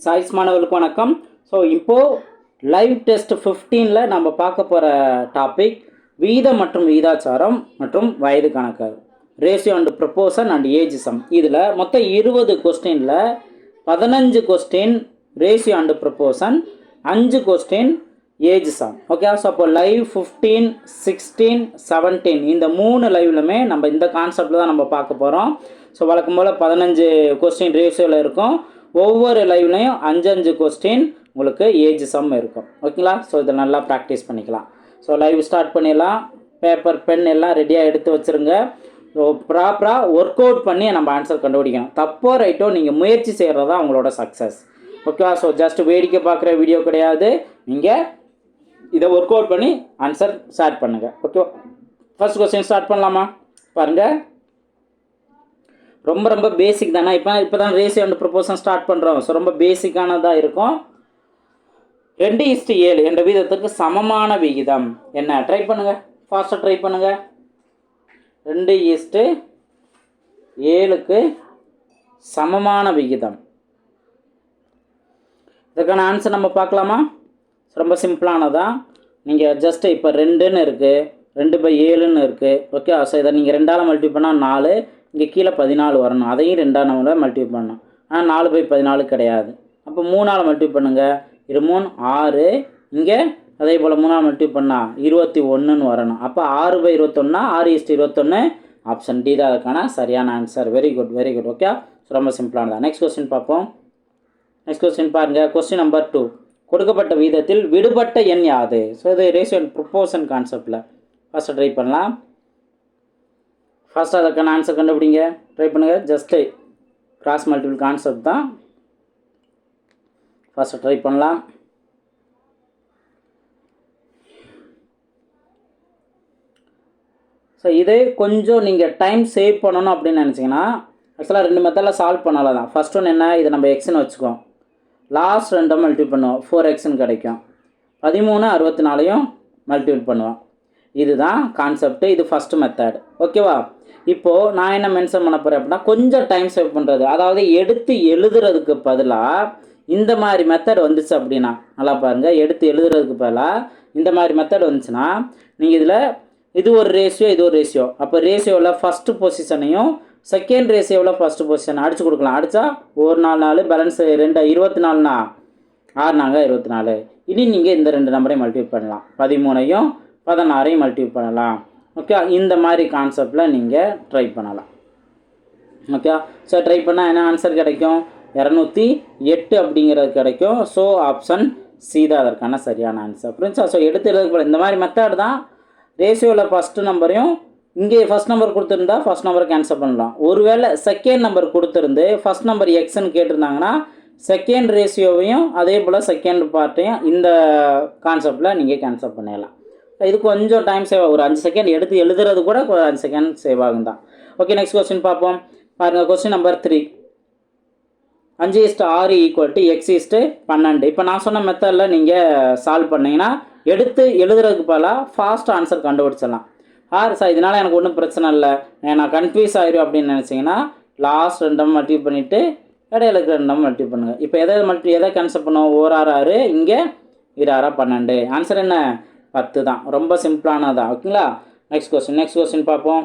Choice மாணவர்களுக்கு வணக்கம். So இப்போது லைவ் டெஸ்ட் 15ல் நம்ம பார்க்க போகிற டாபிக் வீதம் மற்றும் விகிதாச்சாரம் மற்றும் வயது கணக்கு, ratio and proportion and age sum. இதில் மொத்தம் 20 கொஸ்டினில் 15 question ratio and proportion, 5 question age sum. Okay, so அப்போ லைவ் 15, 16, 17 இந்த 3 லைவ்லுமே நம்ம இந்த கான்செப்டில் தான் நம்ம பார்க்க போகிறோம். ஸோ வழக்கம் போல் 15 கொஸ்டின் ரேஷியோவில் இருக்கும். ஒவ்வொரு லைவ்லையும் 5 கொஸ்டின் உங்களுக்கு ஏஜ் சம் இருக்கும். ஓகேங்களா? ஸோ இதை நல்லா ப்ராக்டிஸ் பண்ணிக்கலாம். ஸோ லைவ் ஸ்டார்ட் பண்ணிடலாம். பேப்பர் பென் எல்லாம் ரெடியாக எடுத்து வச்சுருங்க. ஸோ ப்ராப்பராக ஒர்க் அவுட் பண்ணி நம்ம ஆன்சர் கண்டுபிடிக்கணும். தப்போ ரைட்டோ நீங்கள் முயற்சி செய்கிறது தான் உங்களோட சக்ஸஸ். ஓகேவா? ஸோ ஜஸ்ட் வேடிக்கை பார்க்குற வீடியோ கிடையாது. நீங்கள் இதை ஒர்க் அவுட் பண்ணி ஆன்சர் ஸ்டார்ட் பண்ணுங்கள். ஓகேவா? ஃபர்ஸ்ட் கொஸ்டின் ஸ்டார்ட் பண்ணலாமா? பாருங்கள், ரொம்ப பேசிக் தானே. இப்போ தான் ரேஷியோ அண்ட் ப்ரொப்போர்ஷன் ஸ்டார்ட் பண்ணுறோம். ஸோ ரொம்ப பேசிக்கானதாக இருக்கும். 2:7 என்ற விகிதத்துக்கு சமமான விகிதம் என்ன? ட்ரை பண்ணுங்கள், ஃபாஸ்ட்டாக ட்ரை பண்ணுங்கள். 2:7க்கு சமமான விகிதம். இதுக்கான ஆன்சர் நம்ம பார்க்கலாமா? ரொம்ப சிம்பிளானதான். நீங்கள் ஜஸ்ட்டு இப்போ 2ன்னு இருக்குது, 2/7ன்னு இருக்குது. ஓகே, ஸோ இதை நீங்கள் 2ஆல் மல்டிப்ளை பண்ணால் 4, இங்கே கீழே 14 வரணும். அதையும் 2ஆல் நம்ம மல்டிப்ளை பண்ணணும். ஆனால் 4/14 கிடையாது. அப்போ 3ஆல் மல்டிப்ளை பண்ணுங்கள். 2 3 6, இங்கே அதே போல் 3ஆல் மல்டிப்ளை பண்ணால் 21ன்னு வரணும். அப்போ 6/21, 6:21. ஆப்ஷன் டி தான் அதுக்கான சரியான answer. Very good, very good. Okay, so ரொம்ப சிம்பிளானதான். நெக்ஸ்ட் கொஸ்டின் பார்ப்போம். நெக்ஸ்ட் கொஸ்டின் பாருங்கள். Question number 2. கொடுக்கப்பட்ட வீதத்தில் விடுபட்ட எண் யாது? ஸோ இது ரேஷியோ அண்ட் ப்ரொப்போர்ஷன் கான்செப்டில் ஃபஸ்ட்டு ட்ரை பண்ணலாம். ஃபஸ்ட்டு அதுக்கான ஆன்சர் கண்டுபிடிங்க, ட்ரை பண்ணுங்கள். ஜஸ்ட்டு கிராஸ் மல்டிபிள் கான்செப்ட் தான். ஃபஸ்ட்டு ட்ரை பண்ணலாம். ஸோ இதே கொஞ்சம் நீங்கள் டைம் சேவ் பண்ணணும் அப்படின்னு நினச்சிங்கன்னா ஆக்சுவலாக 2 மெத்தடில் சால்வ் பண்ணலாம் தான். ஃபஸ்ட் ஒன்று என்ன, இதை நம்ம எக்ஸ்ன்னு வச்சுக்கோம். லாஸ்ட் 2 மல்டிபிள் பண்ணுவோம், 4xன்னு கிடைக்கும். 13 64 மல்டிபிள் பண்ணுவோம். இதுதான் கான்செப்ட். இது ஃபஸ்ட்டு மெத்தட். ஓகேவா? இப்போது நான் என்ன மென்ஷன் பண்ண போகிறேன் அப்படின்னா, கொஞ்சம் டைம் சேவ் பண்ணுறது, அதாவது எடுத்து எழுதுறதுக்கு பதிலாக இந்த மாதிரி மெத்தட் வந்துச்சு அப்படின்னா, நல்லா பாருங்கள், எடுத்து எழுதுறதுக்கு பதிலாக இந்த மாதிரி மெத்தட் வந்துச்சுன்னா நீங்கள் இதில் இது ஒரு ரேஷியோ, இது ஒரு ரேஷியோ. அப்போ ரேஷியோவில் ஃபஸ்ட்டு பொசிஷனையும் செகண்ட் ரேஷியோவில் ஃபஸ்ட்டு பொசிஷன் அடித்து கொடுக்கலாம். அடித்தா 1 4 4 பேலன்ஸ் 2 24னா 6 நாங்கள் 24. இனி நீங்கள் இந்த 2 நம்பரையும் மல்டிபிள் பண்ணலாம். 13ஐயும் 16ஐயும் மல்டிபிள் பண்ணலாம். ஓகே, இந்த மாதிரி கான்செப்டில் நீங்கள் ட்ரை பண்ணலாம். ஓகே, ஸோ ட்ரை பண்ணால் என்ன ஆன்சர் கிடைக்கும்? 208 அப்படிங்கிறது கிடைக்கும். ஸோ ஆப்ஷன் சி தான் அதற்கான சரியான ஆன்சர். புரிஞ்சா? ஸோ எடுத்து எழுத இந்த மாதிரி மெத்தட் தான். ரேஷியோவில் ஃபஸ்ட்டு நம்பரையும் இங்கே ஃபஸ்ட் நம்பர் கொடுத்துருந்தா ஃபஸ்ட் நம்பரை கேன்சல் பண்ணலாம். ஒருவேளை செகண்ட் நம்பர் கொடுத்துருந்து ஃபஸ்ட் நம்பர் எக்ஸ்ன்னு கேட்டிருந்தாங்கன்னா செகண்ட் ரேஷியோவையும் அதே போல் செகண்ட் பார்ட்டையும் இந்த கான்செப்டில் நீங்கள் கேன்சல் பண்ணிடலாம். இது கொஞ்சம் டைம் சேவ் ஆகும். ஒரு 5 செகண்ட் எடுத்து எழுதுறது கூட ஒரு 5 செகண்ட் சேவ் ஆகும் தான். ஓகே, நெக்ஸ்ட் கொஸ்டின் பார்ப்போம். பாருங்கள், கொஸ்டின் நம்பர் 3. 5:6 = x:12. இப்போ நான் சொன்ன மெத்தடில் நீங்கள் சால்வ் பண்ணிங்கன்னா எடுத்து எழுதுறதுக்கு பதிலாக ஃபாஸ்ட் ஆன்சர் கண்டுபிடிச்சிடலாம். சார் இதனால் எனக்கு ஒன்றும் பிரச்சனை இல்லை, நான் கன்ஃபியூஸ் ஆயிரும் அப்படின்னு நினச்சிங்கன்னா லாஸ்ட் 2 மல்டிபிள் பண்ணிவிட்டு இடையில இருக்கிற 2 மல்டிபிள் பண்ணுங்கள். இப்போ எதை கேன்சல் பண்ணுவோம்? 1 6 6, இங்கே 6 12. ஆன்சர் என்ன? 10 தான். ரொம்ப சிம்பிளானதான். ஓகேங்களா? நெக்ஸ்ட் கொஸ்டின் பார்ப்போம்.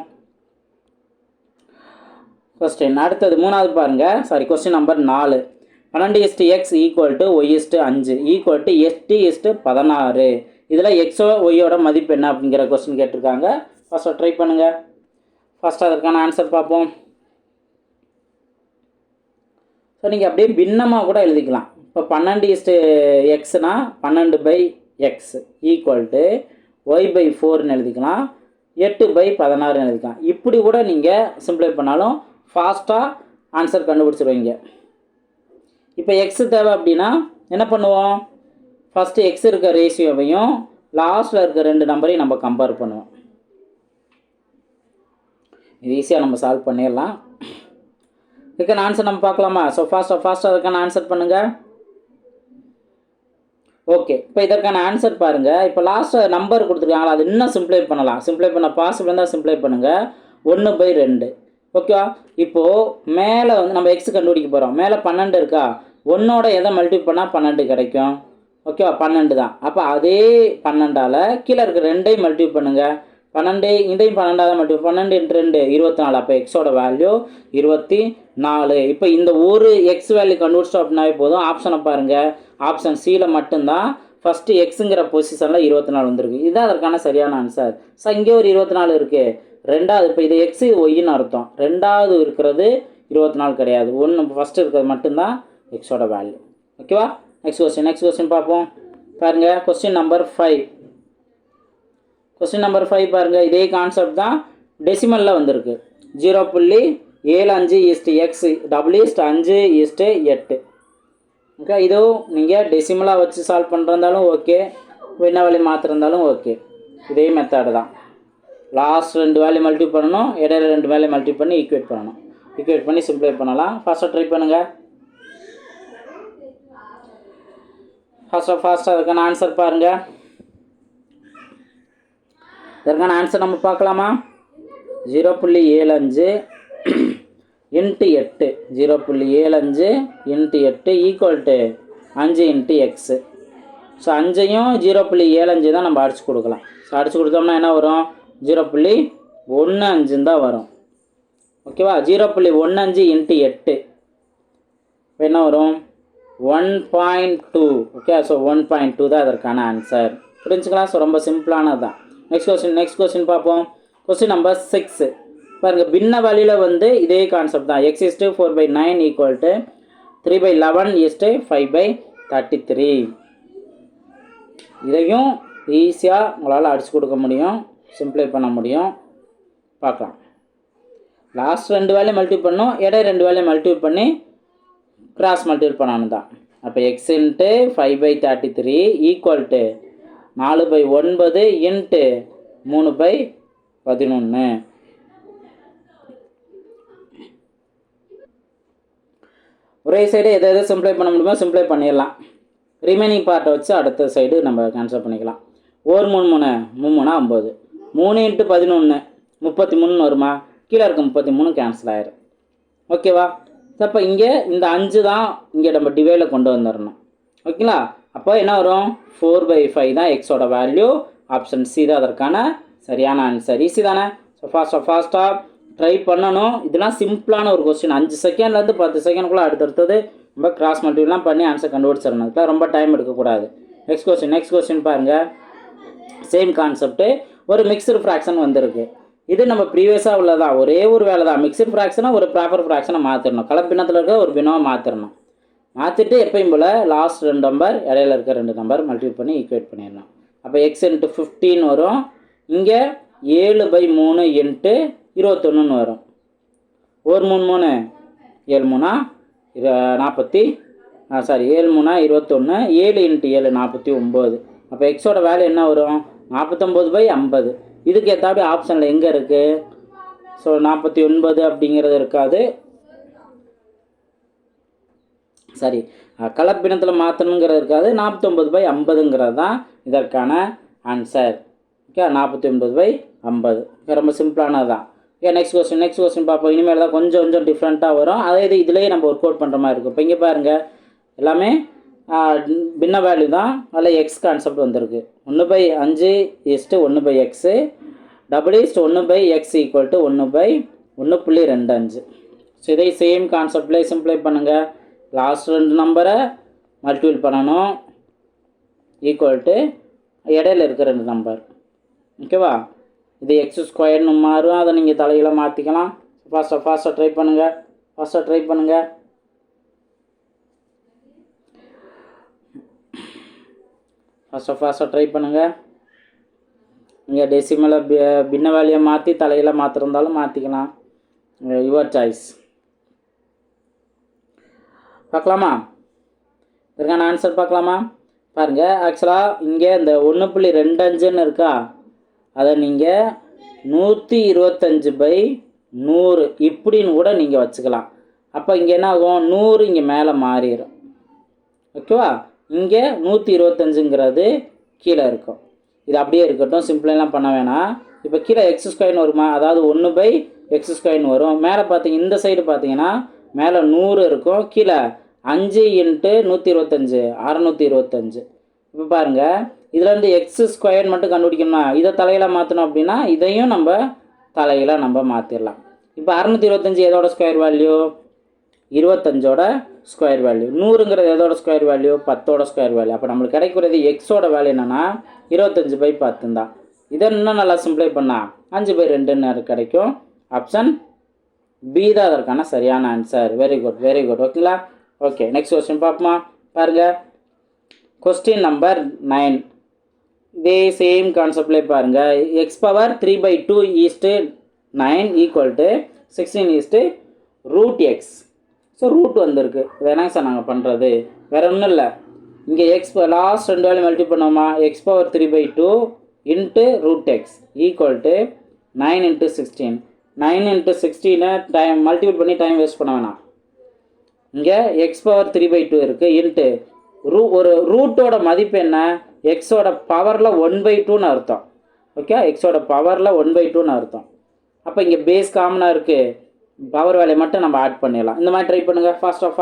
கொஸ்டின் அடுத்தது 3வது பாருங்கள். Question number 4. 12:x = y:5 = 8:16. இதில் எக்ஸோ ஒய்யோட மதிப்பு என்ன அப்படிங்கிற கொஸ்டின் கேட்டிருக்காங்க. ஃபஸ்ட்டு ட்ரை பண்ணுங்கள். ஃபஸ்ட்டு அதற்கான ஆன்சர் பார்ப்போம். ஸோ நீங்கள் அப்படியே பின்னமாக கூட எழுதிக்கலாம். இப்போ 12:xனா 12/x = y/4ன்னு எழுதிக்கலாம், 8/16ன்னு எழுதிக்கலாம். இப்படி கூட நீங்கள் சிம்பிளை பண்ணாலும் ஃபாஸ்ட்டாக ஆன்சர் கண்டுபிடிச்சிடுவீங்க. இப்போ எக்ஸ் தேவை அப்படின்னா என்ன பண்ணுவோம்? ஃபஸ்ட்டு எக்ஸ் இருக்க ரேஷியோவையும் லாஸ்ட்டில் இருக்க 2 நம்பரையும் நம்ம கம்பேர் பண்ணுவோம். இது ஈஸியாக நம்ம சால்வ் பண்ணிடலாம். இதுக்கான ஆன்சர் நம்ம பார்க்கலாமா? ஸோ ஃபாஸ்ட்டாக அதுக்கான ஆன்சர் பண்ணுங்கள். ஓகே, இப்போ இதற்கான ஆன்சர் பாருங்கள். இப்போ லாஸ்ட்டு நம்பர் கொடுத்துருக்காங்களா, அது இன்னும் சிம்பிளை பண்ணலாம். சிம்பிளை பண்ண பாசிபிள் இருந்தால் சிம்பிளை பண்ணுங்கள். 1/2. ஓகேவா? இப்போது மேலே வந்து நம்ம எக்ஸ் கண்டுபிடிக்க போகிறோம். மேலே 12 இருக்கா, ஒன்றோட எதை மல்டிபிள் பண்ணால் 12 கிடைக்கும். ஓகேவா? 12 தான். அப்போ அதே 12ஆல் கீழே இருக்க 2ஐயும் மல்டிபிள் பண்ணுங்கள். 12 இதையும் 12ஆல் மல்டிபிள் 12 × 2 24. அப்போ எக்ஸோட வேல்யூ 24. இப்போ இந்த ஒரு எக்ஸ் வேல்யூ கண்டுபிடிச்சிட்டோம் அப்படின்னாவே போதும். ஆப்ஷனை பாருங்கள், ஆப்ஷன் சியில் மட்டும்தான் ஃபஸ்ட்டு எக்ஸுங்கிற பொசிஷனில் 24 வந்திருக்கு. இதுதான் அதற்கான சரியான ஆன்சர். ஸோ இங்கே ஒரு 24 இருக்குது. ரெண்டாவது இப்போ இது எக்ஸு ஒய்ன்னு அர்த்தம். ரெண்டாவது இருக்கிறது 24 கிடையாது. ஒன்று ஃபஸ்ட்டு இருக்கிறது மட்டும்தான் எக்ஸோட வேல்யூ. ஓகேவா? நெக்ஸ்ட் கொஸ்டின் பார்ப்போம். பாருங்கள், கொஸ்டின் நம்பர் 5. கொஸ்டின் நம்பர் 5 பாருங்கள், இதே கான்செப்ட் தான் டெசிமலில் வந்திருக்கு. 0.75 எக்ஸ் டபுள் 5:8. ஓகே, இதுவும் நீங்கள் டெசிமலாக வச்சு சால்வ் பண்ணுறதாலும் ஓகே, வின்ன வேல்யூ மாற்றிருந்தாலும் ஓகே. இதே மெத்தடு தான். லாஸ்ட் 2 வேல்யூ மல்டிபிள் பண்ணணும், இடையில 2 வேல்யூ மல்டிபிள் பண்ணி ஈக்குவேட் பண்ணணும். ஈக்குவேட் பண்ணி சிம்ப்ளை பண்ணலாம். ஃபஸ்ட்டாக ட்ரை பண்ணுங்கள். ஃபஸ்ட்டாக அதுக்கான ஆன்சர் பாருங்கள். இதற்கான ஆன்சர் நம்ம பார்க்கலாமா? 0.75 × 8. 0.75 × 8 ஈக்குவல் டு 5 × எக்ஸு. ஸோ 5ஐயும் 0.75 தான் நம்ம அடிச்சு கொடுக்கலாம். ஸோ அடிச்சு கொடுத்தோம்னா என்ன வரும்? 0.15 தான் வரும். ஓகேவா? 0.15 × 8 என்ன வரும்? 1.2. ஓகே, ஸோ 1.2 தான் அதற்கான ஆன்சர். புரிஞ்சுக்கலாம்? ஸோ ரொம்ப சிம்பிளானது தான். நெக்ஸ்ட் கொஸ்டின் பார்ப்போம். கொஸ்டின் நம்பர் 6 பாருங்கள், பின்ன வேல்யூவில் வந்து இதே கான்செப்ட் தான். x = 4/9 equal to 3/11 5/33. இதையும் ஈஸியாக உங்களால் அடிச்சு கொடுக்க முடியும், சிம்ப்ளை பண்ண முடியும். பார்க்கலாம். லாஸ்ட் 2 வேல்யூ மல்டிபிள் பண்ணோம், இடையே 2 வேல்யூ மல்டிபிள் பண்ணி கிராஸ் மல்டிபிள் பண்ணணும் தான். அப்போ x × 5/33 ஈக்குவல் டு 4/9 × 3/11. ஒரே சைடு எதை சிம்ப்ளை பண்ண முடியுமோ சிம்ப்ளை பண்ணிடலாம். ரிமைனிங் பார்ட்டை வச்சு அடுத்த சைடு நம்ம கேன்சல் பண்ணிக்கலாம். 1 3 3 9. 3 × 11 33 வருமா? கீழே இருக்க 33 கேன்சல் ஆயிரும். ஓகேவா? அப்போ இங்கே இந்த 5 தான் இங்கே நம்ம டிவைடில் கொண்டு வந்துடணும். ஓகேங்களா? அப்போ என்ன வரும்? 4/5 தான் எக்ஸோட வேல்யூ. ஆப்ஷன் சி தான் அதற்கான சரியான ஆன்சர். ஈஸி தானே? ஸோ ஃபாஸ்ட்டாக ட்ரை பண்ணணும். இதெல்லாம் சிம்பிளான ஒரு கொஸ்டின். 5 செகண்ட்லேருந்து 10 செகண்ட்குள்ளே அடுத்தடுத்தது நம்ம கிராஸ் மல்டிபிள்லாம் பண்ணி ஆன்சர் கண்டுபிடிச்சிடணும். இதுக்கெலாம் ரொம்ப டைம் எடுக்கக்கூடாது. நெக்ஸ்ட் கொஸ்டின் பாருங்கள். சேம் கான்செப்ட்டு, ஒரு மிக்சடு ஃப்ராக்ஷன் வந்திருக்கு. இது நம்ம ப்ரீவியஸாக உள்ளதான், ஒரே ஒரு வேலை தான். மிக்சடு ஃப்ராக்ஷனாக ஒரு ப்ராப்பர் ஃப்ராக்ஷனை மாற்றிடணும். கலப்பினத்தில் இருக்க ஒரு பின்னமாக மாற்றிடணும். மாற்றிட்டு எப்பயும் போல் லாஸ்ட் 2 நம்பர் இடையில இருக்க 2 நம்பர் மல்டிபிள் பண்ணி ஈக்குவேட் பண்ணிடணும். அப்போ x × 15 வரும். இங்கே 7/3 × 21 வரும். 1 3 3 7 3 7 3 21. 7 × 7 49. அப்போ எக்ஸோட வேல்யூ என்ன வரும்? 49/50. இதுக்கு ஏற்றாப்படி ஆப்ஷனில் எங்கே இருக்குது? ஸோ 49 அப்படிங்கிறது இருக்காது. சரி, கலப்பினத்தில் மாற்றணுங்கிறது இருக்காது. 49/50ங்கிறது தான் இதற்கான ஆன்சர். ஓகே, 49/50. ரொம்ப சிம்பிளானது தான். ஓகே, நெக்ஸ்ட் கொஸ்டின் பார்ப்போம். இனிமேல் தான் கொஞ்சம் டிஃப்ரெண்ட்டாக வரும். அதே இதுலேயே நம்ம ஒர்க் அவுட் பண்ணுற மாதிரி இருக்கும். இப்போ இங்கே பாருங்கள், எல்லாமே பின்ன வேல்யூ தான். அதில் எக்ஸ் கான்செப்ட் வந்திருக்கு. 1/5 = 1/x டபுள் 1/x = 1/1.25. ஸோ இதை சேம் கான்செப்ட்லேயே சிம்ப்ளை பண்ணுங்கள். லாஸ்ட் 2 நம்பரை மல்டிபிள் பண்ணணும் ஈக்குவல் டு இடையில இருக்க 2 நம்பர். ஓகேவா? இது x² மாறும். அதை நீங்கள் தலையில் மாற்றிக்கலாம். ஃபாஸ்ட்டாக ட்ரை பண்ணுங்கள். ஃபாஸ்ட்டாக ட்ரை பண்ணுங்கள். நீங்கள் டெசிமலை பின்ன வேல்யூயை மாற்றி தலையில் மாற்றிருந்தாலும் மாற்றிக்கலாம். Your choice. பார்க்கலாமா? இதற்கான ஆன்சர் பார்க்கலாமா? பாருங்கள், ஆக்சுவலாக இங்கே இந்த 1.25 இருக்கா, அதை நீங்கள் 125/100 இப்படின்னு கூட நீங்கள் வச்சுக்கலாம். அப்போ இங்கே என்ன ஆகும்? 100 இங்கே மேலே மாறிடும். ஓகேவா? இங்கே 125ங்கிறது கீழே இருக்கும். இது அப்படியே இருக்கட்டும், சிம்பிளெலாம் பண்ண வேணாம். இப்போ கீழே x² வருமா? அதாவது 1/x² வரும். மேலே பார்த்தீங்க, இந்த சைடு பார்த்தீங்கன்னா மேலே 100 இருக்கும், கீழே 5 இன்ட்டு 125 625. இப்போ பாருங்கள், இதுலேருந்து எக்ஸ் ஸ்கொயர் மட்டும் கண்டுபிடிக்கணுமா, இதை தலையில் மாற்றணும் அப்படின்னா இதையும் நம்ம தலையில் நம்ம மாற்றிடலாம். இப்போ 625 எதோட ஸ்கொயர் வேல்யூ, 25ஓட ஸ்கொயர் வேல்யூ. 100ங்கிறது எதோட ஸ்கொயர் வேல்யூ, 10ஓட ஸ்கொயர் வேல்யூ. அப்போ நம்மளுக்கு கிடைக்கிறது எக்ஸோட வேல்யூ என்னென்னா 25/10 தான். இதை இன்னும் நல்லா சிம்பிளை பண்ணால் 5/2ன்னு கிடைக்கும். ஆப்ஷன் பி தான் அதற்கான சரியான answer. Very good, very good. ஓகேங்களா? ஓகே, நெக்ஸ்ட் கொஸ்டின் பார்ப்போமா? பாருங்கள், கொஸ்டின் நம்பர் 9. இதே சேம் கான்செப்ட்லேயே பாருங்கள். x^3/2 = 9 = 16 √x. ஸோ ரூட் வந்திருக்கு. இது என்னங்க சார் நாங்கள் பண்ணுறது? வேறு ஒன்றும் இல்லை, இங்கே எக்ஸ் லாஸ்ட் 2 வேல்யூ மல்டிப்ளை பண்ணோமா, x^3/2 × √x = 9 × 16. 9 × 16 டைம் மல்டிபிள் பண்ணி டைம் வேஸ்ட் பண்ண வேணாம். இங்கே x^3/2 இருக்குது இன்ட்டு ஒரு ரூட்டோட மதிப்பு என்ன, எக்ஸோட பவரில் 1/2ன்னு அர்த்தம். ஓகே, எக்ஸோட பவரில் 1/2ன்னு அர்த்தம். அப்போ இங்கே பேஸ் காமனாக இருக்குது, பவர் வேல்யூ மட்டும் நம்ம ஆட் பண்ணிடலாம். இந்த மாதிரி ட்ரை பண்ணுங்கள். ஃபாஸ்ட்டாக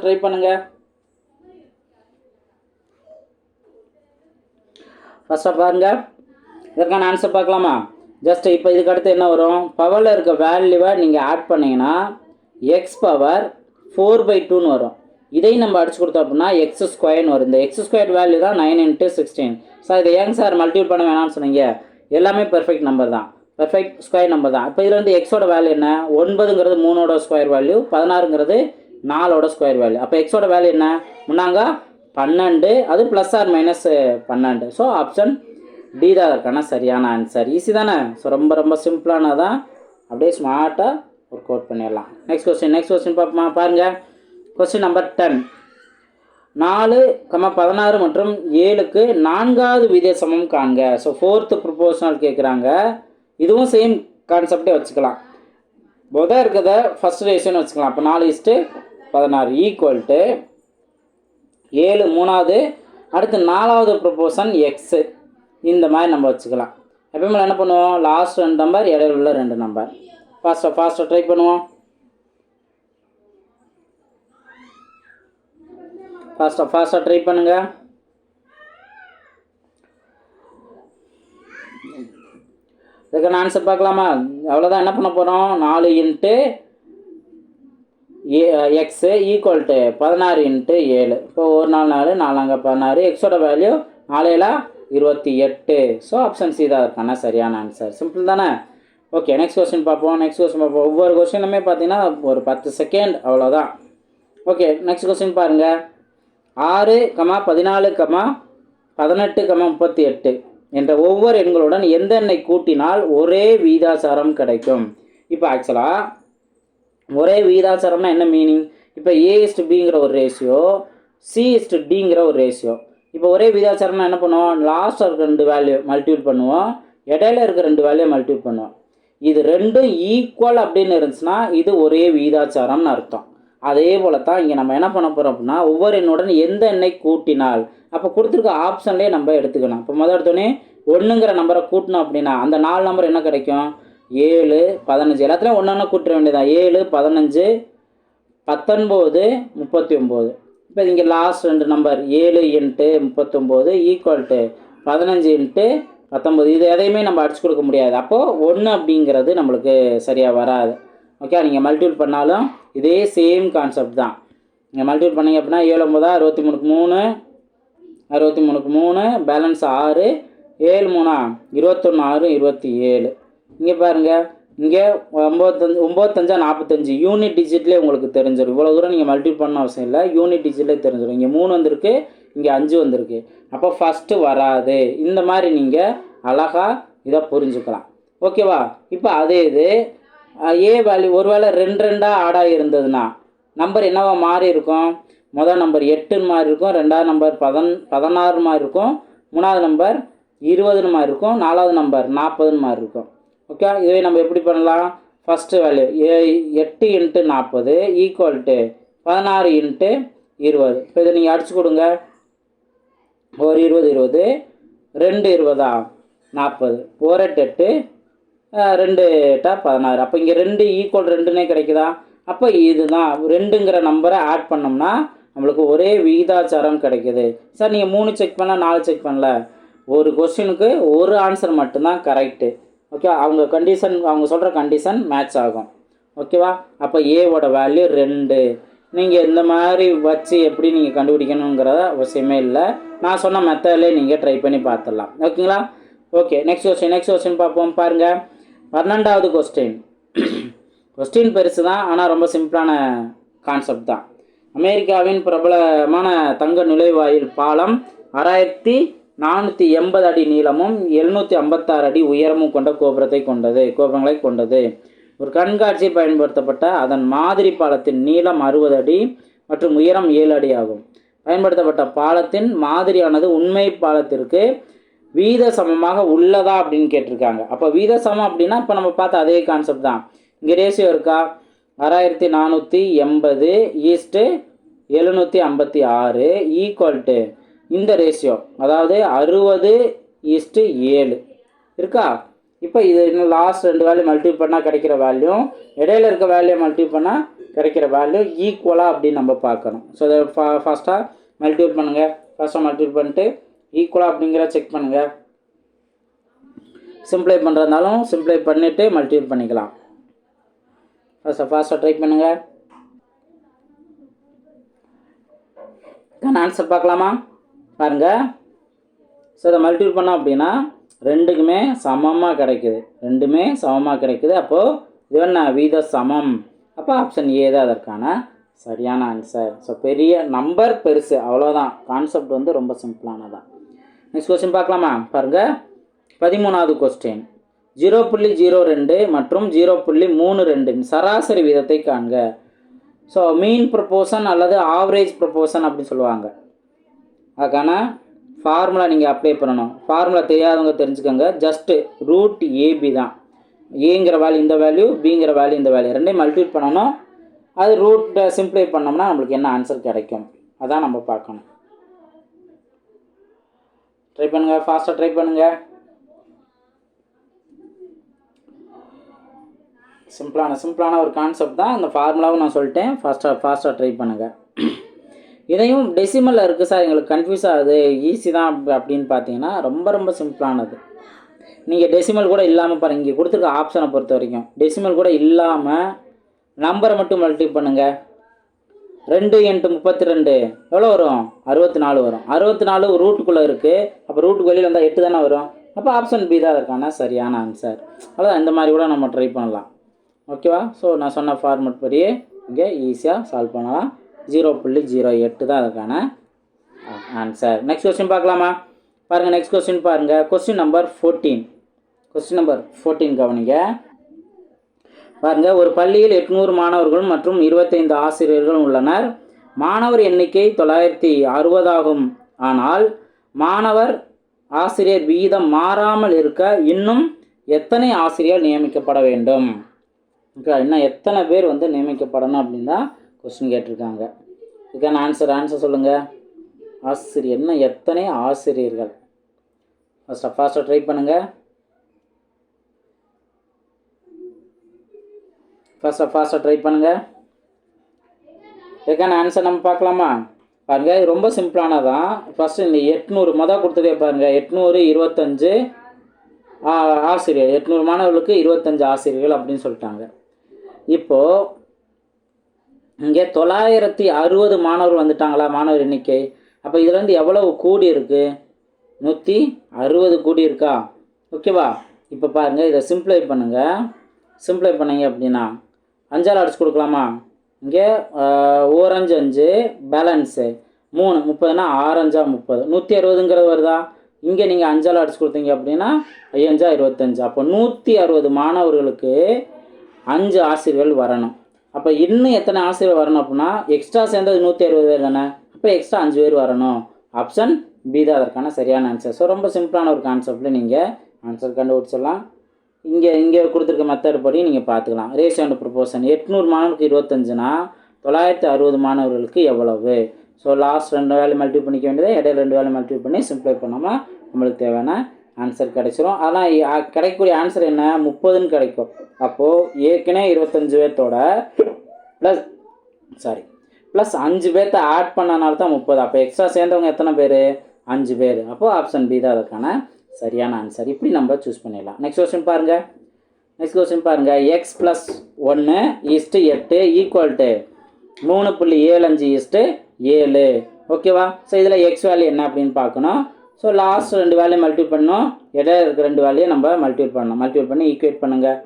ட்ரை பண்ணுங்கள். ஃபஸ்ட்டாக பாருங்கள், இதற்கான ஆன்சர் பார்க்கலாமா? ஜஸ்ட் இப்போ இதுக்கு அடுத்து என்ன வரும், பவரில் இருக்க வேல்யூவை நீங்கள் ஆட் பண்ணிங்கன்னா x^4/2ன்னு வரும். இதையும் நம்ம அடிச்சு கொடுத்தோம் அப்படின்னா x² வரும். இந்த x² வேல்யூ தான் 9 × 16. சார் இதை ஏங்க சார் மல்டிபிள் பண்ண வேணாம்னு சொன்னீங்க? எல்லாமே பெர்ஃபெக்ட் நம்பர் தான், பெர்ஃபெக்ட் ஸ்கொயர் நம்பர் தான். இப்போ இதில் வந்து எக்ஸோட வேல்யூ என்ன, 9ங்கிறது 3ஓட ஸ்கொயர் வேல்யூ, 16ங்கிறது 4ஓட ஸ்கொயர் வேல்யூ. அப்போ எக்ஸோட வேல்யூ என்ன, முன்னாங்க 12, அது +or-12. ஸோ ஆப்ஷன் டி தான் அதற்கான சரியான ஆன்சர். ஈஸி தானே? ஸோ ரொம்ப சிம்பிளானதான், அப்படியே ஸ்மார்ட்டாக ஒர்க் அவுட் பண்ணிடலாம். நெக்ஸ்ட் கொஸ்டின் பார்ப்போமா? பாருங்கள், கொஸ்டின் நம்பர் 10. 4, 16 மற்றும் 7க்கு 4வது விகித சமம் காண்க. ஸோ 4th ப்ரொபோஷனல் கேட்குறாங்க. இதுவும் சேம் கான்செப்டே வச்சுக்கலாம். முதல் இருக்கிறத ஃபஸ்ட் ரேஷியோன்னு வச்சுக்கலாம். அப்போ 4:16 = 7 3வது, அடுத்து 4வது ப்ரொபோஷன் எக்ஸு. இந்த மாதிரி நம்ம வச்சுக்கலாம். எப்பயுமே என்ன பண்ணுவோம், லாஸ்ட் 2 நம்பர், இடையில உள்ள 2 நம்பர். ஃபாஸ்ட்டாக ட்ரை பண்ணுவோம். ஃபாஸ்ட்டாக ட்ரை பண்ணுங்கள். இதுக்கான ஆன்சர் பார்க்கலாமா? அவ்வளோதான். என்ன பண்ண போகிறோம், 4 × x = 16 × 7. இப்போ 1 4 4 16. எக்ஸோட வேல்யூ 4 28. ஸோ ஆப்ஷன் சி தான் அதற்கான சரியான ஆன்சர். சிம்பிள் தானே? ஓகே, நெக்ஸ்ட் கொஸ்டின் பார்ப்போம். ஒவ்வொரு கொஸ்டினுமே பார்த்தீங்கன்னா ஒரு 10 செகண்ட், அவ்வளோதான். ஓகே, நெக்ஸ்ட் கொஸ்டின் பாருங்கள். 6, 14, 18, 38 என்ற ஒவ்வொரு எண்களுடன் எந்த எண்ணை கூட்டினால் ஒரே வீதாசாரம் கிடைக்கும்? இப்போ ஆக்சுவலாக ஒரே வீதாசாரம்னா என்ன மீனிங்? இப்போ A:B ஒரு ரேஷியோ, C:Dங்கிற ஒரு ரேஷியோ. இப்போ ஒரே வீதாசாரம்னா என்ன பண்ணுவோம், லாஸ்ட் இருக்க 2 வேல்யூ மல்டிபிள் பண்ணுவோம், இடையில இருக்க 2 வேல்யூ மல்டிபிள் பண்ணுவோம். இது ரெண்டும் ஈக்குவல் அப்படின்னு இருந்துச்சுன்னா இது ஒரே வீதாச்சாரம்னு அர்த்தம். அதே போல தான் இங்கே நம்ம என்ன பண்ண போகிறோம் அப்படின்னா, ஒவ்வொரு எண்ணுடன் எந்த எண்ணை கூட்டினால், அப்போ கொடுத்துருக்க ஆப்ஷன்லேயே நம்ம எடுத்துக்கணும். இப்போ முதல் எடுத்தோடனே 1ங்கிற நம்பரை கூட்டணும் அப்படின்னா அந்த 4 நம்பர் என்ன கிடைக்கும், 7 15. எல்லாத்துலேயும் ஒன்று கூட்ட வேண்டியதான். 7 15 19 39. இப்போ இங்கே லாஸ்ட் 2 நம்பர் 7 × 39 = 15 × 19. இது எதையுமே நம்ம அடிச்சு கொடுக்க முடியாது. அப்போது 1 அப்படிங்கிறது நம்மளுக்கு சரியாக வராது. ஓகே, நீங்கள் மல்டிபிள் பண்ணாலும் இதே சேம் கான்செப்ட் தான். நீங்கள் மல்டிபிள் பண்ணிங்க அப்படின்னா 7 9 63 3 பேலன்ஸ் 6 7 3 21 6 27. இங்கே பாருங்கள், இங்கே 9 45 யூனிட் டிஜிட்லேயே உங்களுக்கு தெரிஞ்சிடும். இவ்வளோ தூரம் நீங்கள் மல்டிபிள் பண்ண அவசியம் இல்லை, யூனிட் டிஜிட்லேயே தெரிஞ்சிடும். இங்கே 3 வந்திருக்கு, இங்கே 5 வந்திருக்கு. அப்போ ஃபஸ்ட்டு வராது. இந்த மாதிரி நீங்கள் அழகாக இதை புரிஞ்சுக்கலாம். ஓகேவா? இப்போ அதே இது ஏ வேல்யூ ஒருவேளை 2 2ஆக ஆடாக இருந்ததுன்னா நம்பர் என்னவா மாறி இருக்கும், முதல் நம்பர் 8ன்னு மாதிரி இருக்கும், 2வது நம்பர் 16 மாதிரி இருக்கும், 3வது நம்பர் 20ன்னு மாதிரி இருக்கும், 4வது நம்பர் 40ன்னு மாதிரி இருக்கும். ஓகே, இதுவே நம்ம எப்படி பண்ணலாம், ஃபஸ்ட்டு வேல்யூ 8 × 40 = 16 × 20. இப்போ இதை நீங்கள் அடிச்சு கொடுங்க. ஒரு 20 20 2 20 40 1 8 8 2 8 16. அப்போ இங்கே 2 = 2ன்னே கிடைக்குதா? அப்போ இதுதான் 2ங்கிற நம்பரை ஆட் பண்ணோம்னா நம்மளுக்கு ஒரே விகிதாச்சாரம் கிடைக்குது. சார் நீங்கள் 3 செக் பண்ணல 4 செக் பண்ணல, ஒரு கொஸ்டினுக்கு ஒரு ஆன்சர் மட்டும்தான் கரெக்டு. ஓகே, அவங்க சொல்கிற கண்டிஷன் மேட்ச் ஆகும். ஓகேவா? அப்போ ஏவோட வேல்யூ 2. நீங்கள் இந்த மாதிரி வச்சு எப்படி நீங்கள் கண்டுபிடிக்கணுங்கிறத அவசியமே இல்லை. நான் சொன்ன மெத்தட்லேயே நீங்கள் ட்ரை பண்ணி பார்த்துடலாம். ஓகேங்களா? ஓகே, நெக்ஸ்ட் கொஸ்டின் பார்ப்போம். பாருங்கள், 12வது கொஸ்டின் பெருசு தான், ஆனால் ரொம்ப சிம்பிளான கான்செப்ட் தான். அமெரிக்காவின் பிரபலமான தங்க நுழைவாயில் பாலம் 6480 அடி நீளமும் 756 அடி உயரமும் கொண்ட கோபுரங்களை கொண்டது. ஒரு கண்காட்சி பயன்படுத்தப்பட்ட அதன் மாதிரி பாலத்தின் நீளம் 60 அடி மற்றும் உயரம் 7 அடி ஆகும். பயன்படுத்தப்பட்ட பாலத்தின் மாதிரியானது உண்மை பாலத்திற்கு வீத சமமாக உள்ளதா அப்படின்னு கேட்டிருக்காங்க. அப்போ வீத சமம் அப்படின்னா இப்போ நம்ம பார்த்த அதே கான்செப்ட் தான். இங்கே ரேஷியோ இருக்கா? 6480 ஈஸ்ட்டு 756 ஈக்குவல் டு இந்த ரேஷியோ, அதாவது 60:7 இருக்கா? இப்போ இது இன்னும் லாஸ்ட் 2 வேல்யூ மல்டிபிள் பண்ணால் கிடைக்கிற வேல்யூ, இடையில இருக்க வேல்யூ மல்டிபிள் பண்ணால் கிடைக்கிற வேல்யூ ஈக்குவலாக அப்படின்னு நம்ம பார்க்கணும். ஸோ அதை ஃபஸ்ட்டாக மல்டிபிள் பண்ணுங்கள். ஃபஸ்ட்டாக மல்டிபிள் பண்ணிட்டு ஈக்குவலாக அப்படிங்கிற செக் பண்ணுங்கள். சிம்ப்ளை பண்ணுறதுனாலும் சிம்ப்ளை பண்ணிவிட்டு மல்டிபிள் பண்ணிக்கலாம். ஃபாஸ்ட்டாக ட்ரை பண்ணுங்கள். ஆன்சர் பார்க்கலாமா? பாருங்கள். ஸோ அதை மல்டிபிள் பண்ணோம் அப்படின்னா ரெண்டுமே சமமாக கிடைக்குது. அப்போது இது என்ன? வீத சமம். அப்போ ஆப்ஷன் ஏ தான் அதற்கான சரியான ஆன்சர். ஸோ பெரிய நம்பர் பெருசு, அவ்வளோதான். கான்செப்ட் வந்து ரொம்ப சிம்பிளானதான். நெக்ஸ்ட் கொஸ்டின் பார்க்கலாமா? பாருங்கள், 13வது கொஸ்டின். 0.02 மற்றும் 0.32 சராசரி வீதத்தை காண்க. ஸோ மீன் ப்ரொபோர்ஷன் அல்லது ஆவரேஜ் ப்ரொபோர்ஷன் அப்படின்னு சொல்லுவாங்க. அதுக்கான ஃபார்முலா நீங்கள் அப்ளை பண்ணணும். ஃபார்முலா தெரியாதவங்க தெரிஞ்சுக்கோங்க. ஜஸ்ட்டு ரூட் ஏபி தான். ஏங்கிற வேல்யூ இந்த வேல்யூ, பிங்கிற வேல்யூ இந்த வேல்யூ, ரெண்டையும் மல்டிபிள் பண்ணணும். அது ரூட்டை சிம்ப்ளை பண்ணோம்னா நம்மளுக்கு என்ன ஆன்சர் கிடைக்கும் அதான் நம்ம பார்க்கணும். ட்ரை பண்ணுங்கள், ஃபாஸ்ட்டாக ட்ரை பண்ணுங்கள். சிம்பிளான ஒரு கான்செப்ட் தான். இந்த ஃபார்முலாவும் நான் சொல்லிட்டேன். ஃபாஸ்ட்டாக ட்ரை பண்ணுங்கள். இதையும் டெசிமலில் இருக்குது சார், எங்களுக்கு கன்ஃபியூஸ் ஆகுது, ஈஸி தான் அப்படின்னு பார்த்தீங்கன்னா ரொம்ப சிம்பிளானது. நீங்கள் டெசிமல் கூட இல்லாமல் பாருங்கள். இங்கே கொடுத்துருக்க ஆப்ஷனை பொறுத்த வரைக்கும் டெசிமல் கூட இல்லாமல் நம்பரை மட்டும் மல்டிபிள் பண்ணுங்கள். 2 × 32 எவ்வளோ வரும்? 64 வரும். 64 ரூட்டுக்குள்ளே இருக்குது. அப்போ ரூட்டுக்கு வெளியில் வந்தால் 8 தானே வரும். அப்போ ஆப்ஷன் பி தான் அதற்கான சரியான ஆன்சர். அதான் இந்த மாதிரி கூட நம்ம ட்ரை பண்ணலாம். ஓகேவா? ஸோ நான் சொன்ன ஃபார்மெட் படியே இங்கே ஈஸியாக சால்வ் பண்ணலாம். 0.08 தான் அதுக்கான ஆன்சர். நெக்ஸ்ட் கொஸ்டின் பார்க்கலாமா? பாருங்கள், நெக்ஸ்ட் கொஸ்டின் பாருங்கள். கொஸ்டின் நம்பர் 14 கவனிங்க. பாருங்கள், ஒரு பள்ளியில் 800 மாணவர்கள் மற்றும் 25 ஆசிரியர்கள் உள்ளனர். மாணவர் எண்ணிக்கை 960 ஆகும். ஆனால் மாணவர் ஆசிரியர் விகிதம் மாறாமல் இருக்க இன்னும் எத்தனை ஆசிரியர் நியமிக்கப்பட வேண்டும்? ஓகே, இன்னும் எத்தனை பேர் வந்து நியமிக்கப்படணும் அப்படின்னு தான் கொஸ்டின் கேட்டிருக்காங்க. இதுக்கான ஆன்சர் சொல்லுங்கள். ஆசிரியர், இன்னும் எத்தனை ஆசிரியர்கள்? ஃபாஸ்ட்டாக ட்ரை பண்ணுங்கள். ஃபாஸ்ட்டாக ட்ரை பண்ணுங்கள். இதுக்கான ஆன்சர் நம்ம பார்க்கலாமா? பாருங்கள், இது ரொம்ப சிம்பிளானதான். ஃபஸ்ட்டு இந்த 800 மொதல் கொடுத்ததே பாருங்கள். 825 ஆசிரியர், 800 மாணவர்களுக்கு 25 ஆசிரியர்கள் அப்படின்னு சொல்லிட்டாங்க. இப்போது இங்கே 960 மாணவர்கள் வந்துட்டாங்களா மாணவர் எண்ணிக்கை. அப்போ இதுலேருந்து எவ்வளவு கூடி இருக்குது? 160 கூடி இருக்கா? ஓகேவா? இப்போ பாருங்கள், இதை சிம்ப்ளை பண்ணுங்க அப்படின்னா 5ஆல் அடிச்சு கொடுக்கலாமா? இங்கே 1 5 5 பேலன்ஸு 3 30னா 6 5 30 160ங்கிறது வருதா? இங்கே நீங்கள் 5ஆல் அடிச்சு கொடுத்தீங்க அப்படின்னா 5 5 25. அப்போ 160 மாணவர்களுக்கு 5 ஆசிரியர்கள் வரணும். அப்போ இன்னும் எத்தனை ஆசிரியர் வரணும் அப்படின்னா எக்ஸ்ட்ரா சேர்ந்தது 160 பேர் தானே. அப்போ எக்ஸ்ட்ரா 5 பேர் வரணும். ஆப்ஷன் பி தான் அதற்கான சரியான ஆன்சர். ஸோ ரொம்ப சிம்பிளான ஒரு கான்செப்டில் நீங்கள் ஆன்சர் கண்டுபிடிச்சிடலாம். இங்கே கொடுத்துருக்க மெத்தட் படி நீங்கள் பார்த்துக்கலாம். ரேஷியோ அண்ட் ப்ரொபோர்ஷன் 800 மாணவர்களுக்கு 25னா 960 மாணவர்களுக்கு எவ்வளவு? ஸோ லாஸ்ட் 2 வேல்யூ மல்டிபிள் பண்ணிக்க வேண்டியது, இடையில 2 வேல்யூ மல்டிபிள் பண்ணி சிம்ப்ளை பண்ணாமல் நம்மளுக்கு தேவையான ஆன்சர் கிடைச்சிரும். ஆனால் கிடைக்கக்கூடிய ஆன்சர் என்ன? 30ன்னு கிடைக்கும். அப்போது ஏற்கனவே 25 பேர்த்தோட ப்ளஸ் 5 பேர்த்த ஆட் பண்ணனால தான் 30. அப்போ எக்ஸ்ட்ரா சேர்ந்தவங்க எத்தனை பேர்? 5 பேர். அப்போது ஆப்ஷன் பி தான் அதுக்கான சரியான ஆன்சர். இப்படி நம்ம சூஸ் பண்ணிடலாம். நெக்ஸ்ட் கொஸ்டின் பாருங்கள். X plus 1 is to 8 equal to 3.75 7. ஓகேவா? ஸோ இதில் எக்ஸ் வேல்யூ என்ன அப்படின்னு பார்க்கணும். ஸோ லாஸ்ட் 2 வேல்யூ மல்டிபிள் பண்ணணும். இடையில இருக்க 2 வேல்யூ நம்ம மல்டிபிள் பண்ணி ஈக்குவேட் பண்ணுங்கள்.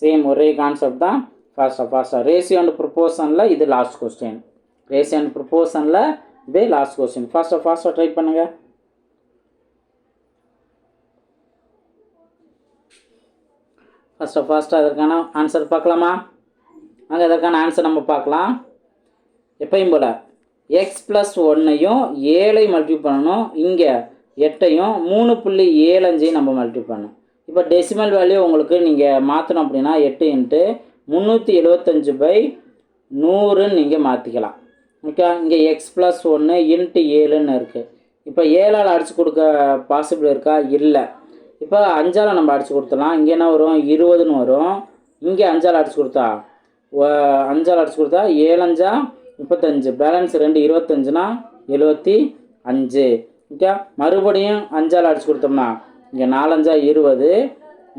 சேம் ஒரே கான்செப்ட் தான். ஃபாஸ்ட்டாக ரேஷியோ அண்ட் ப்ரொப்போர்ஷனில் இது லாஸ்ட் கொஸ்டின். இது லாஸ்ட் கொஸ்டின். ஃபாஸ்ட்டாக ட்ரை பண்ணுங்கள். ஃபாஸ்ட்டாக அதற்கான ஆன்சர் பார்க்கலாமா? அங்கே அதற்கான ஆன்சர் நம்ம பார்க்கலாம். எப்பயும் போல் எக்ஸ் ப்ளஸ் 1ஐயும் 7ஐ மல்டிபிள் பண்ணணும். இங்கே 8ஐயும் 3.75 நம்ம மல்டிபிள் பண்ணணும். இப்போ டெசிமல் வேல்யூ உங்களுக்கு நீங்கள் மாற்றணும் அப்படின்னா 8 × 375/100 நீங்கள் மாற்றிக்கலாம். ஓகே, இங்கே எக்ஸ் ப்ளஸ் 1 × 7ன்னு இருக்குது. இப்போ 7ஆல் அடித்து கொடுக்க பாசிபிள் இருக்கா? இல்லை. இப்போ 5ஆல் நம்ம அடித்து கொடுத்துடலாம். இங்கே என்ன வரும்? 20ன்னு வரும். இங்கே 5ஆல் அடித்து கொடுத்தா 7 5 35, பேலன்ஸ் 2 25னா 75. ஓகே, மறுபடியும் 5ஆல் அடித்து கொடுத்தோம்னா இங்கே 4 5 20,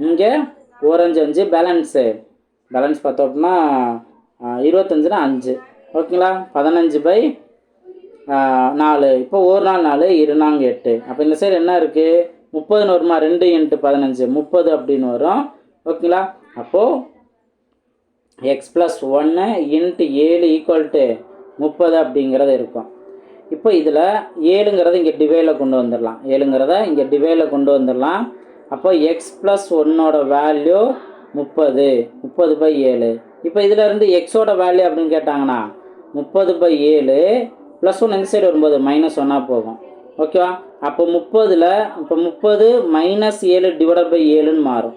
இங்கே 1 5 5, பேலன்ஸ் பார்த்தோம்னா 25னா 5. ஓகேங்களா? 15/4. இப்போ 1 நாள் 4, 2 நாள் 8. அப்போ இந்த சைடு என்ன இருக்குது? 30ன்னு வருமா? 2 × 15 30 அப்படின்னு வரும். ஓகேங்களா? அப்போது எக்ஸ் ப்ளஸ் 1 × 7 ஈக்குவல் டு 30 அப்படிங்கிறது இருக்கும். இப்போ இதில் 7ங்கிறத இங்கே டிவைடில் கொண்டு வந்துடலாம். அப்போ எக்ஸ் ப்ளஸ் 1ஓட வேல்யூ 30/7. இப்போ இதிலேருந்து எக்ஸோட வேல்யூ அப்படின்னு கேட்டாங்கன்னா 30/7 ப்ளஸ் 1 இந்த சைடு வரும்போது -1 போகும். ஓகேவா? அப்போ 30 -7/7ன்னு மாறும்.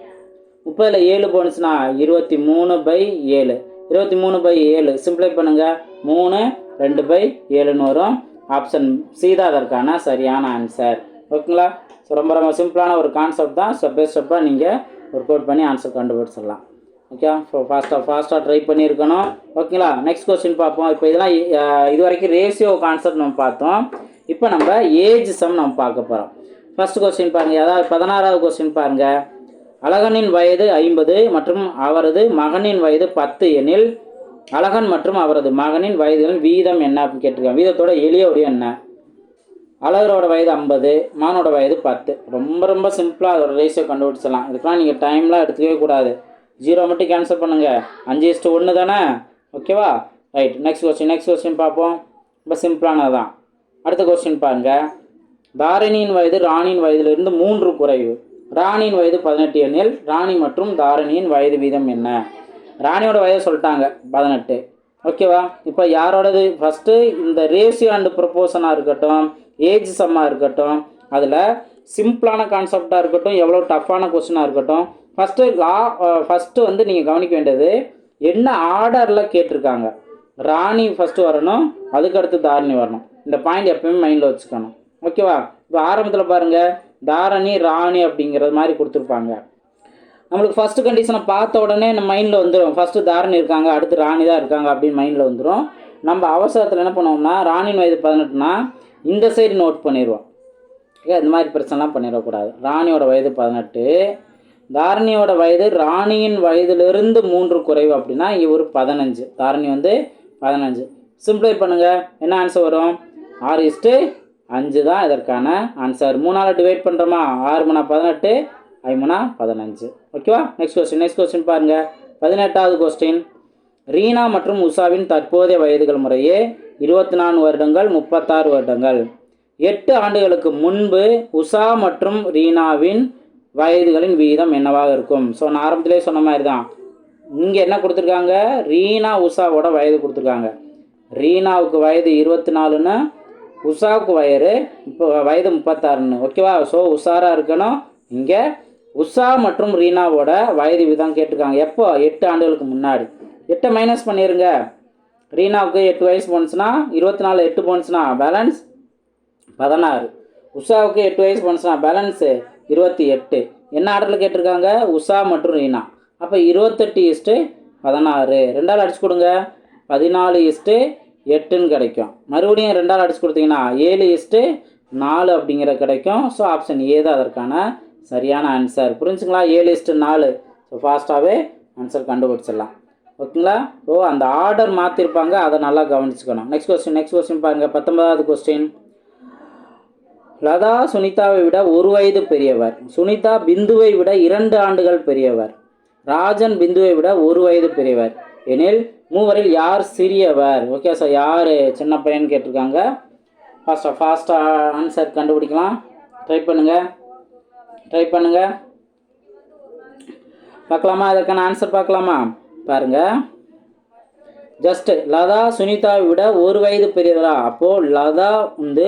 30ல் 7 போனுச்சுன்னா 23/7. 23/7 சிம்பிளை பண்ணுங்கள். 3 2/7ன்னு வரும். ஆப்ஷன் சி தான் அதற்கான சரியான ஆன்சர். ஓகேங்களா? ஸோ ரொம்ப சிம்பிளான ஒரு கான்செப்ட் தான். ஸ்டெப் பை ஸ்டெப்பாக நீங்கள் ஒர்க் அவுட் பண்ணி ஆன்சர் கண்டுபிடிச்சிடலாம். ஓகே, ஸோ ஃபாஸ்ட்டாக ட்ரை பண்ணியிருக்கணும். ஓகேங்களா? நெக்ஸ்ட் கொஸ்டின் பார்ப்போம். இப்போ இதெல்லாம் இது வரைக்கும் ரேஷியோ கான்செப்ட் நம்ம பார்த்தோம். இப்போ நம்ம ஏஜ் சம் நம்ம பார்க்க போகிறோம். ஃபர்ஸ்ட் கொஸ்டின் பாருங்கள். அதாவது 16வது கொஸ்டின் பாருங்கள். அழகனின் வயது 50 மற்றும் அவரது மகனின் வயது 10 எனில் அழகன் மற்றும் அவரது மகனின் வயதுகளின் வீதம் என்ன அப்படின்னு கேட்டிருக்காங்க. வீதத்தோட எளிய வடிவம் என்ன? அழகரோட வயது 50, மகனோட வயது 10. ரொம்ப சிம்பிளாக அதோட ரேஷியோ கண்டுபிடிச்சிடலாம். இதுக்கெலாம் நீங்கள் டைம்லாம் எடுத்துக்கவே கூடாது. 0 மட்டும் கேன்சல் பண்ணுங்கள். 5:1 தானே? ஓகேவா? ரைட். நெக்ஸ்ட் கொஸ்டின் பார்ப்போம். ரொம்ப சிம்பிளானது தான். அடுத்த கொஸ்டின் பாருங்கள். தாரிணியின் வயது ராணியின் வயதிலிருந்து 3 குறைவு. ராணியின் வயது 18 எனில் ராணி மற்றும் தாரிணியின் வயது வீதம் என்ன? ராணியோட வயது சொல்லிட்டாங்க 18. ஓகேவா? இப்போ யாரோடது? ஃபஸ்ட்டு இந்த ரேஷியோ அண்டு ப்ரொப்போர்ஷனாக இருக்கட்டும், ஏஜ் சம்மாக இருக்கட்டும், அதில் சிம்பிளான கான்செப்டாக இருக்கட்டும், எவ்வளோ டஃப்பான கொஸ்டினாக இருக்கட்டும், ஃபஸ்ட்டு வந்து நீங்கள் கவனிக்க வேண்டியது என்ன ஆர்டரில் கேட்டிருக்காங்க. ராணி ஃபஸ்ட்டு வரணும், அதுக்கடுத்து தாரிணி வரணும். இந்த பாயிண்ட் எப்பவுமே மைண்டில் வச்சுக்கணும். ஓகேவா? இப்போ ஆரம்பத்தில் பாருங்கள், தாரணி ராணி அப்படிங்கிறது மாதிரி கொடுத்துருப்பாங்க. நம்மளுக்கு ஃபஸ்ட்டு கண்டிஷனை பார்த்த உடனே நம்ம மைண்டில் வந்துடும். ஃபஸ்ட்டு தாரணி இருக்காங்க, அடுத்து ராணி தான் இருக்காங்க அப்படின்னு மைண்டில் வந்துடும். நம்ம அவசரத்தில் என்ன பண்ணுவோம்னா, ராணியின் வயது 18னா இந்த சைடு நோட் பண்ணிடுவோம். ஓகே, இந்த மாதிரி பிரச்சனைலாம் பண்ணிடக்கூடாது. ராணியோட வயது 18, தாரணியோட வயது ராணியின் வயதிலிருந்து 3 குறைவு அப்படின்னா இங்கே ஒரு 15. தாரணி வந்து 15. சிம்பிளை பண்ணுங்கள். என்ன ஆன்சர் வரும்? 6:5 தான் இதற்கான ஆன்சர். 3ஆல் டிவைட் பண்ணுறோமா? 6 3 18, 5 3 15. ஓகேவா? நெக்ஸ்ட் கொஸ்டின் பாருங்கள். 18வது கொஸ்டின். ரீனா மற்றும் உஷாவின் தற்போதைய வயதுகள் முறையே 24 வருடங்கள், 36 வருடங்கள். 8 ஆண்டுகளுக்கு முன்பு உஷா மற்றும் ரீனாவின் வயதுகளின் வீதம் என்னவாக இருக்கும்? ஸோ நான் ஆரம்பத்திலே சொன்ன மாதிரி தான். இங்கே என்ன கொடுத்துருக்காங்க? ரீனா உஷாவோட வயது கொடுத்துருக்காங்க. ரீனாவுக்கு வயது 24ன்னு, உஷாவுக்கு இப்போ வயது 36ன்னு. ஓகேவா? ஸோ உஷாராக இருக்கணும். இங்கே உஷா மற்றும் ரீனாவோட வயது வீதம் கேட்டிருக்காங்க. எப்போ? 8 ஆண்டுகளுக்கு முன்னாடி. 8 மைனஸ் பண்ணிடுங்க. ரீனாவுக்கு 8 வயசு போனுச்சுன்னா 24 8 போனுச்சுன்னா பேலன்ஸ் 16. உஷாவுக்கு 8 வயசு போனுச்சுன்னா பேலன்ஸு 28. என்ன ஆர்டரில் கேட்டிருக்காங்க? உஷா மற்றும் ரீனா. அப்போ 28:16. 2ஆல் அடிச்சு கொடுங்க. 14:8ன்னு கிடைக்கும். மறுபடியும் 2ஆல் அடிச்சு கொடுத்தீங்கன்னா 7:4 அப்படிங்கிற கிடைக்கும். ஸோ ஆப்ஷன் ஏ தான் அதற்கான சரியான ஆன்சர். புரிஞ்சுங்களா? 7:4. ஸோ ஃபாஸ்ட்டாகவே ஆன்சர் கண்டுபிடிச்சிடலாம். ஓகேங்களா? ஸோ அந்த ஆர்டர் மாற்றிருப்பாங்க, அதை நல்லா கவனிச்சுக்கணும். நெக்ஸ்ட் கொஸ்டின் பாருங்கள். 19வது கொஸ்டின். லதா சுனிதாவை விட 1 வயது பெரியவர். சுனிதா பிந்துவை விட 2 ஆண்டுகள் பெரியவர். ராஜன் பிந்துவை விட 1 வயது பெரியவர் எனில் மூவரில் யார் சிறியவர்? ஓகே சார், யார் சின்ன பையன் கேட்டிருக்காங்க. ஃபாஸ்ட்டாக ஆன்சர் கண்டுபிடிக்கலாம். ட்ரை பண்ணுங்கள். பார்க்கலாமா? அதற்கான ஆன்சர் பார்க்கலாமா? பாருங்கள். ஜஸ்ட் லதா சுனிதாவை விட 1 வயது பெரியவரா? அப்போது லதா வந்து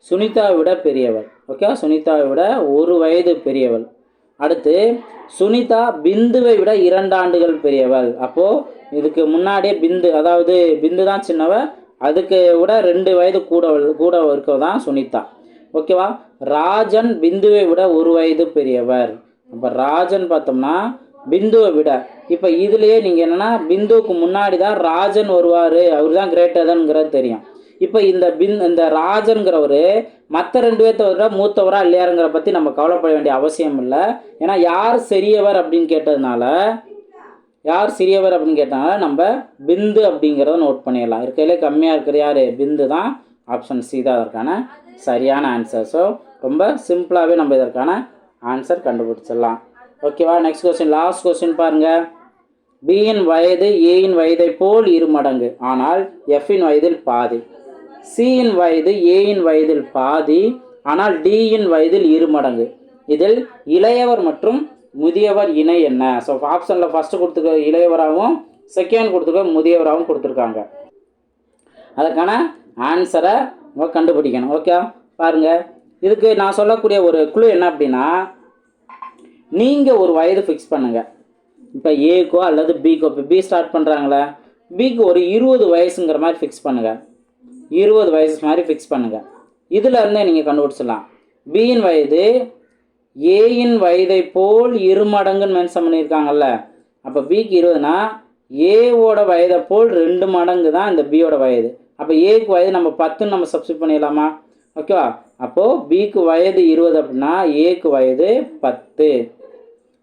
சுனிதாவை விட பெரியவர். ஓகே, சுனிதாவை விட 1 வயது பெரியவள். அடுத்து சுனிதா பிந்துவை விட 2 ஆண்டுகள் பெரியவள். அப்போது இதுக்கு முன்னாடியே பிந்து, அதாவது பிந்து தான் சின்னவ, அதுக்கு விட 2 வயது கூட இருக்கவ தான் சுனிதா. ஓகேவா? ராஜன் பிந்துவை விட 1 வயது பெரியவர். அப்போ ராஜன் பார்த்தோம்னா பிந்துவை விட, இப்போ இதுலேயே நீங்கள் என்னென்னா பிந்துவுக்கு முன்னாடி தான் ராஜன் வருவார், அவர் தான் கிரேட்டர்தன்ங்கிறது தெரியும். இப்போ இந்த ராஜன்கிறவர் மற்ற 2 பேர்த்த விட மூத்தவரா இல்லையாருங்கிற பற்றி நம்ம கவலைப்பட வேண்டிய அவசியம் இல்லை. ஏன்னா யார் சிறியவர் அப்படின்னு கேட்டதுனால நம்ம பிந்து அப்படிங்கிறத நோட் பண்ணிடலாம். இருக்கையிலே கம்மியாக இருக்கிற யார்? பிந்து தான். ஆப்ஷன் சி தான் அதற்கான சரியான ஆன்சர். ஸோ ரொம்ப சிம்பிளாகவே நம்ம இதற்கான ஆன்சர் கண்டுபிடிச்சிடலாம். ஓகேவா? நெக்ஸ்ட் கொஸ்டின், லாஸ்ட் கொஸ்டின் பாருங்கள். பியின் வயது ஏயின் வயதை போல் 2 மடங்கு, ஆனால் எஃப்பின் வயதில் பாதி. சியின் வயது ஏயின் வயதில் பாதி, ஆனால் டியின் வயதில் 2 மடங்கு. இதில் இளையவர் மற்றும் முதியவர் இணை என்ன? ஸோ ஆப்ஷனில் ஃபஸ்ட்டு கொடுத்துருக்க இளையவராகவும் செகண்ட் கொடுத்துருக்க முதியவராகவும் கொடுத்துருக்காங்க. அதுக்கான ஆன்சரை நம்ம கண்டுபிடிக்கணும். ஓகே, பாருங்கள். இதுக்கு நான் சொல்லக்கூடிய ஒரு குழு என்ன அப்படின்னா, நீங்கள் ஒரு வயது ஃபிக்ஸ் பண்ணுங்கள். இப்போ ஏக்கோ அல்லது பிக்கோ, இப்போ பி ஸ்டார்ட் பண்ணுறாங்களே, பிக்கு ஒரு 20 வயசுங்கிற மாதிரி ஃபிக்ஸ் பண்ணுங்கள். 20 வயசு மாதிரி ஃபிக்ஸ் பண்ணுங்கள். இதில் இருந்தே நீங்கள் கண்டுபிடிச்சிடலாம். பியின் வயது ஏயின் வயதை போல் 2 மடங்குன்னு மென்ஷன் பண்ணியிருக்காங்கல்ல. அப்போ பிக்கு 20னா ஏவோட வயதை போல் 2 மடங்கு தான் இந்த பியோட வயது. அப்போ ஏக்கு வயது நம்ம 10ன்னு நம்ம சப்ஸ்டிட் பண்ணிடலாமா? ஓகேவா? அப்போது பிக்கு வயது 20 அப்படின்னா ஏக்கு வயது 10.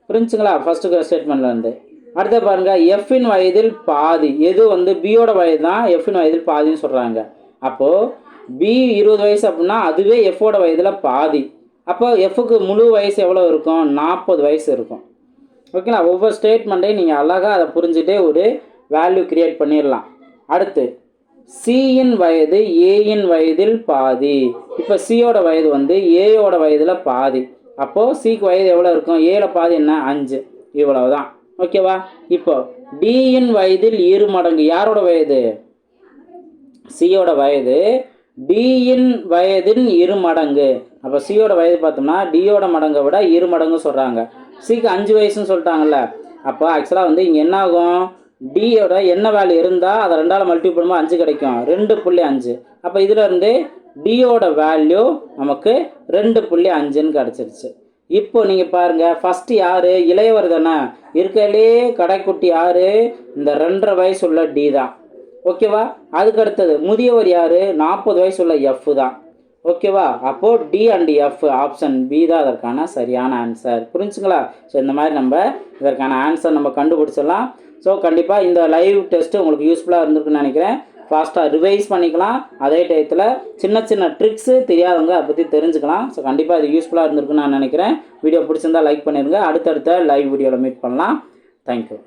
புரிஞ்சுங்களா? ஃபஸ்ட்டு ஸ்டேட்மெண்ட்லேருந்து. அடுத்த பாருங்கள், எஃப்பின் வயதில் பாதி. எது வந்து பியோட வயது தான் எஃப்பின் வயதில் பாதின்னு சொல்கிறாங்க. அப்போது பி 20 வயசு அப்படின்னா அதுவே எஃப்போட வயதில் பாதி. அப்போ எஃப்க்கு முழு வயசு எவ்வளோ இருக்கும்? 40 வயசு இருக்கும். ஓகேங்களா? ஒவ்வொரு ஸ்டேட்மெண்ட்டையும் நீங்கள் அழகாக அதை புரிஞ்சுட்டே ஒரு வேல்யூ கிரியேட் பண்ணிடலாம். அடுத்து சியின் வயது ஏயின் வயதில் பாதி. இப்போ சியோட வயது வந்து ஏயோட வயதில் பாதி. அப்போது சிக்கு வயது எவ்வளோ இருக்கும்? ஏல பாதி என்ன? 5. இவ்வளவு தான். ஓகேவா? இப்போ டியின் வயதில் 2 மடங்கு. யாரோட வயது? சியோட வயது டியின் வயதின் 2 மடங்கு. அப்போ சியோட வயது பார்த்தோம்னா டியோட மடங்கை விட 2 மடங்கு சொல்கிறாங்க. சிக்கு 5 வயசுன்னு சொல்லிட்டாங்கல்ல. அப்போ ஆக்சுவலாக வந்து இங்கே என்ன ஆகும்? டியோட என்ன வேல்யூ இருந்தால் அதை 2ஆல் மல்டிபிள் பண்ணும்போது 5 கிடைக்கும். 2.5. அப்போ இதில் இருந்து டியோட வேல்யூ நமக்கு 2.5ன்னு கிடச்சிருச்சு. இப்போ நீங்கள் பாருங்கள், ஃபஸ்ட்டு யார்? இளையவர் தானே. இருக்கையிலே கடைக்குட்டி யார்? இந்த 2.5 வயசு உள்ள டி தான். ஓகேவா? அதுக்கு அடுத்தது முதியவர் யார்? 40 வயசு உள்ள எஃப் தான். ஓகேவா? அப்போது D and F, option B தான் அதற்கான சரியான ஆன்சர். புரிஞ்சுங்களா? ஸோ இந்த மாதிரி நம்ம இதற்கான ஆன்சர் நம்ம கண்டுபிடிச்சிடலாம். ஸோ கண்டிப்பாக இந்த லைவ் டெஸ்ட்டு உங்களுக்கு யூஸ்ஃபுல்லாக இருந்திருக்குன்னு நினைக்கிறேன். ஃபாஸ்ட்டாக ரிவைஸ் பண்ணிக்கலாம். அதே டயத்தில் சின்ன சின்ன ட்ரிக்ஸு தெரியாதவங்க அதை பற்றி தெரிஞ்சுக்கலாம். ஸோ கண்டிப்பாக இது யூஸ்ஃபுல்லாக இருந்திருக்குன்னு நான் நினைக்கிறேன். வீடியோ பிடிச்சிருந்தால் லைக் பண்ணிடுங்க. அடுத்தடுத்த லைவ் வீடியோவில் மீட் பண்ணலாம். தேங்க்யூ.